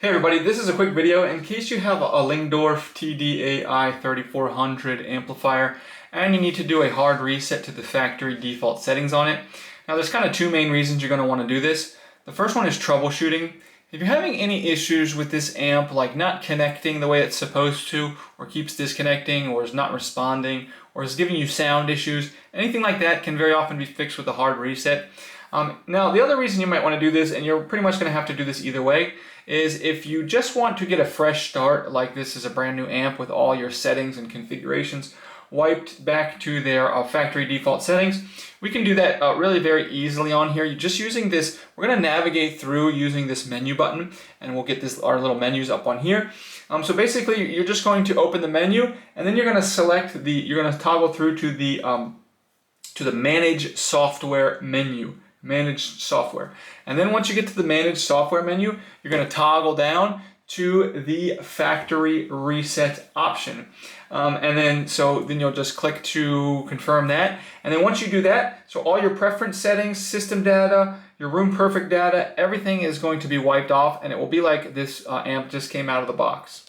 Hey everybody, this is a quick video in case you have a Lyngdorf TDAI-3400 amplifier and you need to do a hard reset to the factory default settings on it. Now there's kind of two main reasons you're going to want to do this. The first one is troubleshooting. If you're having any issues with this amp, like not connecting the way it's supposed to, or keeps disconnecting, or is not responding, or is giving you sound issues, anything like that can very often be fixed with a hard reset. Now the other reason you might want to do this, and you're pretty much going to have to do this either way, is if you just want to get a fresh start, like this is a brand new amp with all your settings and configurations wiped back to their factory default settings, we can do that really very easily on here. You're just using this, we're going to navigate through using this menu button, and we'll get our little menus up on here. So basically you're just going to open the menu, and then you're going to select you're going to toggle through to the Manage Software menu. Manage Software. And then once you get to the Manage Software menu, you're going to toggle down to the Factory Reset option. And then you'll just click to confirm that. And then once you do that, so all your preference settings, system data, your room perfect data, everything is going to be wiped off, and it will be like this amp just came out of the box.